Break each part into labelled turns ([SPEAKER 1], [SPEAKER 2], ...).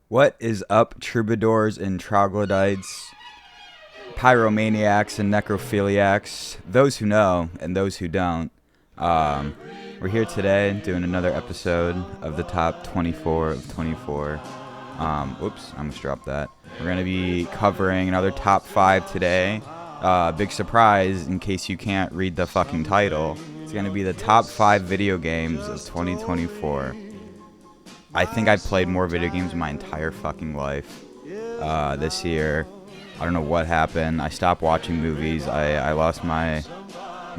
[SPEAKER 1] What is up, troubadours and troglodytes, pyromaniacs and necrophiliacs, those who know and those who don't? Um, we're here today doing another episode of the top 24 of 24. Whoops, I almost dropped that. We're going to be covering another top 5 today. Big surprise, in case you can't read the fucking title. It's going to be the top 5 video games of 2024. I think I played more video games my entire fucking life this year. I don't know what happened. I stopped watching movies. I lost my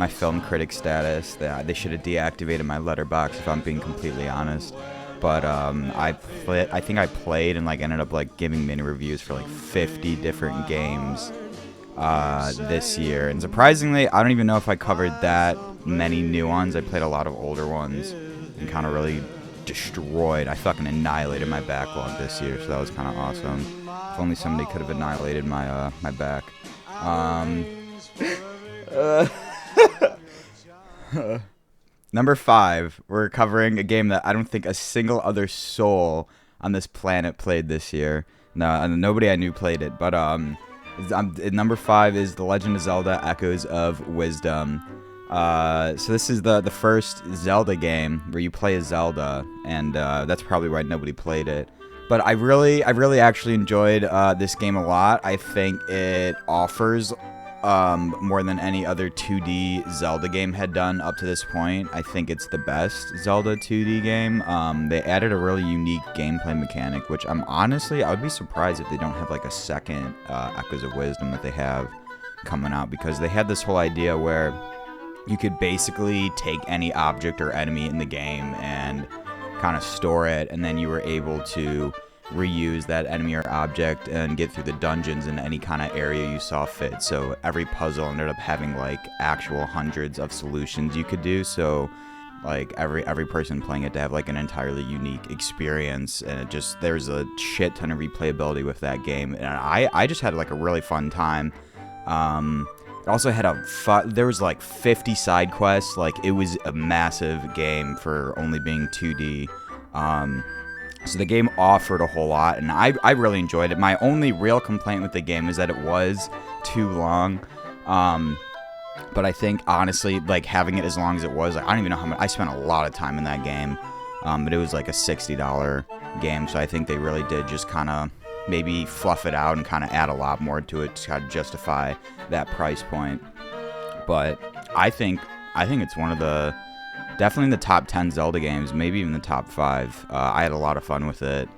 [SPEAKER 1] film critic status. They should have deactivated my letterbox if I'm being completely honest. But I think I played and ended up giving mini reviews for 50 different games this year. And surprisingly, I don't even know if I covered that many new ones. I played a lot of older ones and kind of really destroyed. I fucking annihilated my backlog this year, so that was kind of awesome. If only somebody could have annihilated my my back. Number 5, we're covering a game that I don't think a single other soul on this planet played this year. No, nobody I knew played it. But number 5 is The Legend of Zelda: Echoes of Wisdom. So this is the first Zelda game where you play as Zelda, and that's probably why nobody played it. But I really actually enjoyed this game a lot. I think it offers more than any other 2D Zelda game had done up to this point. I think it's the best Zelda 2D game. They added a really unique gameplay mechanic, which I would be surprised if they don't have a second Echoes of Wisdom that they have coming out, because they had this whole idea where you could basically take any object or enemy in the game and kind of store it, and then you were able to reuse that enemy or object and get through the dungeons in any kind of area you saw fit. So every puzzle ended up having actual hundreds of solutions you could do. So every person playing it to have an entirely unique experience, and there's a shit ton of replayability with that game, and I just had a really fun time. It also had there was 50 side quests. It was a massive game for only being 2D. So the game offered a whole lot, and I really enjoyed it. My only real complaint with the game is that it was too long. But I think honestly, having it as long as it was, I don't even know how much. I spent a lot of time in that game. But it was a $60 game, so I think they really did just kind of maybe fluff it out and kind of add a lot more to it to kind of justify that price point. But I think it's one of definitely in the top 10 Zelda games, maybe even the top 5. I had a lot of fun with it.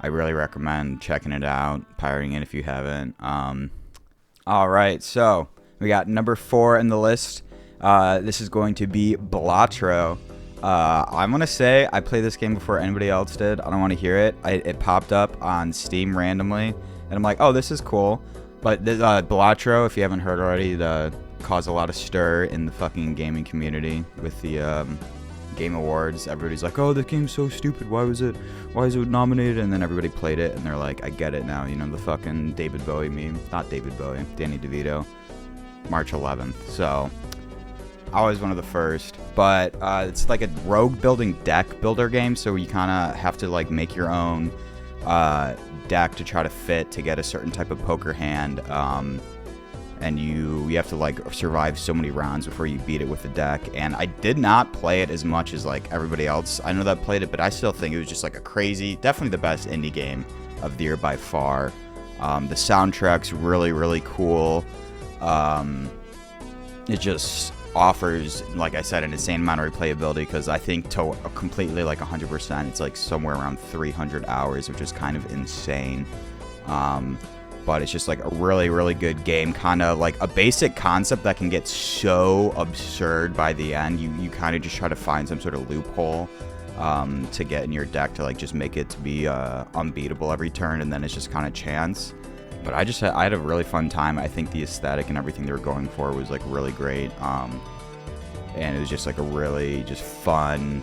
[SPEAKER 1] I really recommend checking it out, pirating it if you haven't. All right, so we got number 4 in the list. This is going to be Batro. I'm going to say I played this game before anybody else did. I don't want to hear it. It popped up on Steam randomly, and I'm like, oh, this is cool. But Batro, if you haven't heard already, caused a lot of stir in the fucking gaming community with the Game Awards. Everybody's like, oh, this game's so stupid. Why is it nominated? And then everybody played it, and they're like, I get it now. You know, the fucking David Bowie meme. Not David Bowie, Danny DeVito. March 11th. So I was one of the first, but it's a rogue building deck builder game, so you kind of have to make your own deck to try to fit to get a certain type of poker hand, and you have to survive so many rounds before you beat it with the deck. And I did not play it as much as everybody else I know that played it, but I still think it was just a crazy, definitely the best indie game of the year by far. The soundtrack's really cool. It just offers, like I said, an insane amount of replayability, because I think to completely 100%, it's somewhere around 300 hours, which is kind of insane. But it's just a really good game, kind of a basic concept that can get so absurd by the end. You kind of just try to find some sort of loophole to get in your deck to just make it to be unbeatable every turn, and then it's just kind of chance. But I had a really fun time. I think the aesthetic and everything they were going for was really great, and it was just a really just fun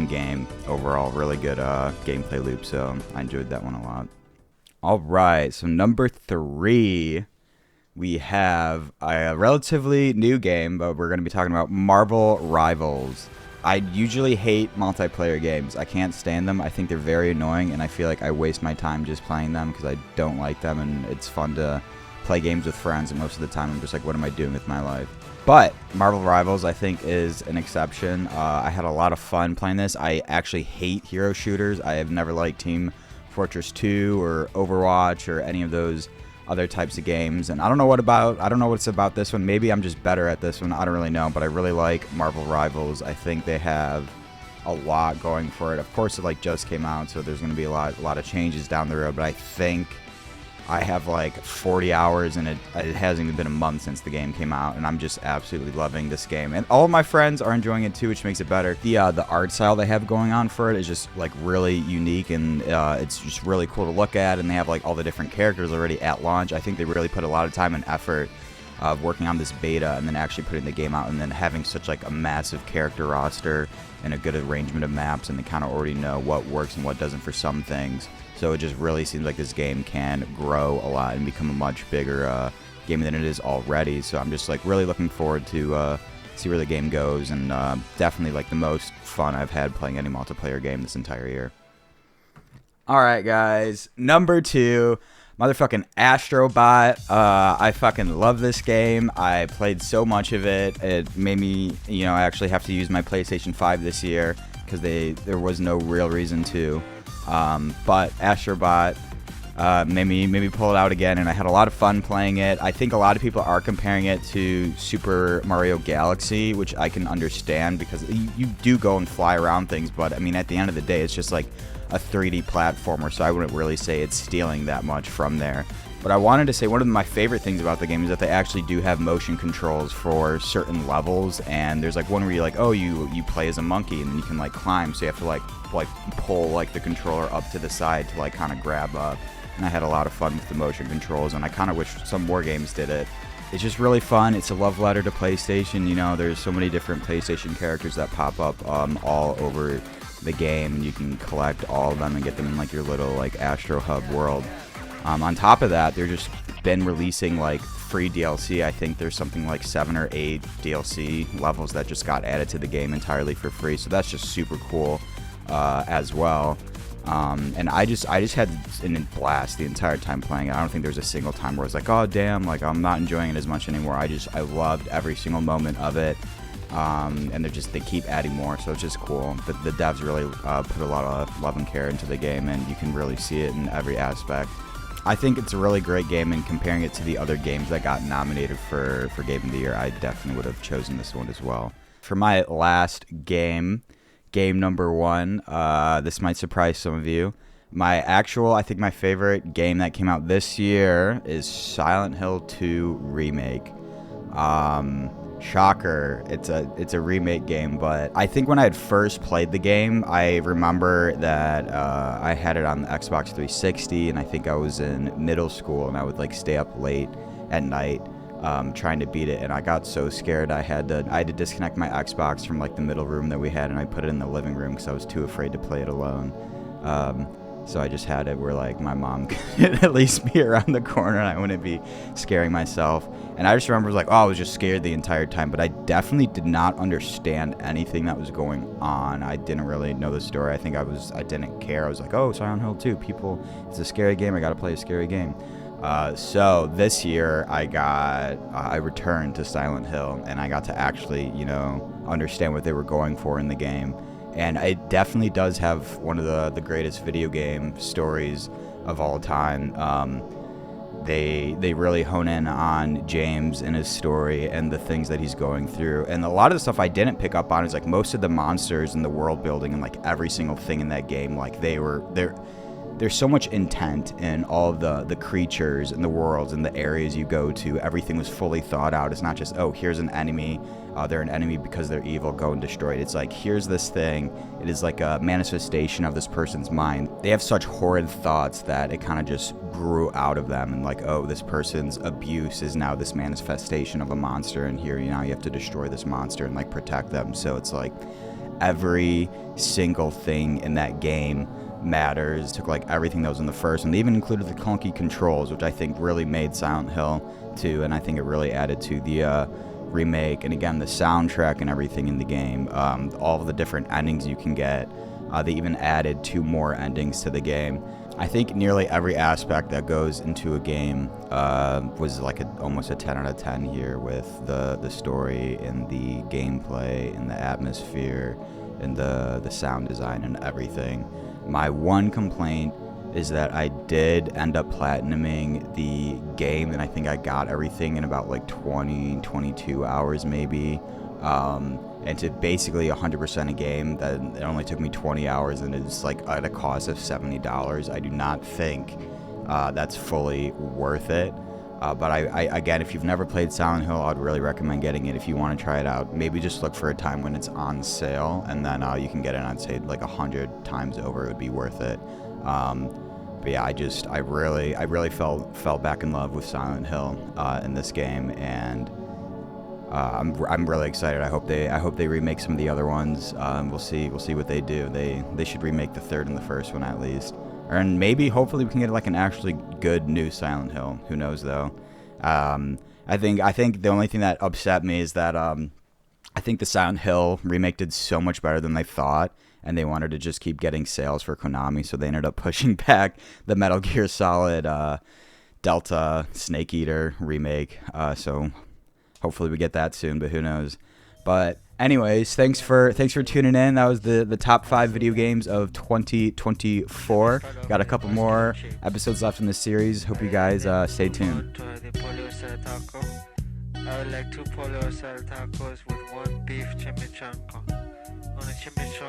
[SPEAKER 1] game overall. Really good gameplay loop, so I enjoyed that one a lot. All right, so number 3, we have a relatively new game, but we're going to be talking about Marvel Rivals. I usually hate multiplayer games. I can't stand them. I think they're very annoying, and I feel like I waste my time just playing them because I don't like them, and it's fun to play games with friends, and most of the time I'm just like, what am I doing with my life? But Marvel Rivals, I think, is an exception. I had a lot of fun playing this. I actually hate hero shooters. I have never liked Team Fortress 2 or Overwatch or any of those other types of games, and I don't know what's about this one. Maybe I'm just better at this one. I don't really know, but I really like Marvel Rivals. I think they have a lot going for it. Of course, it like just came out, so there's going to be a lot of changes down the road, but I think I have like 40 hours, and it hasn't even been a month since the game came out, and I'm just absolutely loving this game. And all of my friends are enjoying it too, which makes it better. The art style they have going on for it is just like really unique, and it's just really cool to look at, and they have like all the different characters already at launch. I think they really put a lot of time and effort of working on this beta and then actually putting the game out, and then having such like a massive character roster and a good arrangement of maps, and they kind of already know what works and what doesn't for some things. So it just really seems like this game can grow a lot and become a much bigger game than it is already. So I'm just like really looking forward to see where the game goes, and definitely like the most fun I've had playing any multiplayer game this entire year. All right, guys, number 2, motherfucking Astrobot. I fucking love this game. I played so much of it. It made me, I actually have to use my PlayStation 5 this year because there was no real reason to. But Astrobot made me pull it out again, and I had a lot of fun playing it. I think a lot of people are comparing it to Super Mario Galaxy, which I can understand because you do go and fly around things, but I mean, at the end of the day, it's just like a 3D platformer, so I wouldn't really say it's stealing that much from there. But I wanted to say one of my favorite things about the game is that they actually do have motion controls for certain levels, and there's like one where you like, oh, you play as a monkey, and then you can like climb, so you have to like pull like the controller up to the side to like kind of grab up. And I had a lot of fun with the motion controls, and I kind of wish some more games did it. It's just really fun. It's a love letter to PlayStation. There's so many different PlayStation characters that pop up all over the game, and you can collect all of them and get them in like your little like Astro Hub world. On top of that, they've just been releasing like free DLC. I think there's something like 7 or 8 DLC levels that just got added to the game entirely for free, so that's just super cool as well. And I just had a blast the entire time playing it. I don't think there's a single time where it's like, oh damn, like I'm not enjoying it as much anymore. I loved every single moment of it. And they keep adding more, so it's just cool. The devs really put a lot of love and care into the game, and you can really see it in every aspect. I think it's a really great game, and comparing it to the other games that got nominated for Game of the Year, I definitely would have chosen this one as well. For my last game number 1, this might surprise some of you. I think my favorite game that came out this year is Silent Hill 2 Remake. Shocker, it's a remake game, but I think when I had first played the game, I remember that I had it on the Xbox 360, and I think I was in middle school, and I would like stay up late at night trying to beat it, and I got so scared I had to disconnect my Xbox from like the middle room that we had, and I put it in the living room because I was too afraid to play it alone. So I just had it where like my mom could at least be around the corner and I wouldn't be scaring myself. And I just remember like, oh, I was just scared the entire time, but I definitely did not understand anything that was going on. I didn't really know the story. I didn't care. I was like, oh, Silent Hill 2, it's a scary game. I got to play a scary game. So this year I returned to Silent Hill, and I got to actually, understand what they were going for in the game. And it definitely does have one of the greatest video game stories of all time. They really hone in on James and his story and the things that he's going through. And a lot of the stuff I didn't pick up on is like most of the monsters and the world building and like every single thing in that game, like there's so much intent in all of the creatures and the worlds and the areas you go to. Everything was fully thought out. It's not just, oh, here's an enemy. They're an enemy because they're evil. Go and destroy it. It's like, here's this thing. It is like a manifestation of this person's mind. They have such horrid thoughts that it kind of just grew out of them. And like, oh, this person's abuse is now this manifestation of a monster. And here, you have to destroy this monster and like protect them. So it's like every single thing in that game matters. Took like everything that was in the first, and they even included the clunky controls, which I think really made Silent Hill 2, and I think it really added to the remake, and again, the soundtrack and everything in the game, all of the different endings you can get. They even added 2 more endings to the game. I think nearly every aspect that goes into a game was like almost a 10 out of 10 here, with the story and the gameplay and the atmosphere and the sound design and everything. My one complaint is that I did end up platinuming the game, and I think I got everything in about like 22 hours maybe. And to basically 100% a game that it only took me 20 hours, and it's like at a cost of $70. I do not think that's fully worth it. But I again, if you've never played Silent Hill, I'd really recommend getting it if you want to try it out. Maybe just look for a time when it's on sale, and then you can get it on, say, like 100 times over. It would be worth it. But yeah, I really fell back in love with Silent Hill in this game, and I'm really excited. I hope they remake some of the other ones. We'll see what they do. They should remake the third and the first one at least, and maybe hopefully we can get like an actually good new Silent Hill. Who knows though? I think the only thing that upset me is that I think the Silent Hill remake did so much better than they thought, and they wanted to just keep getting sales for Konami, so they ended up pushing back the Metal Gear Solid Delta Snake Eater remake. So hopefully we get that soon, but who knows? But anyways, thanks for tuning in. That was the top 5 video games of 2024. Got a couple more episodes left in this series. Hope you guys stay tuned. I would like 2 Polo style tacos with 1 beef chimichanga. On a chimichanga.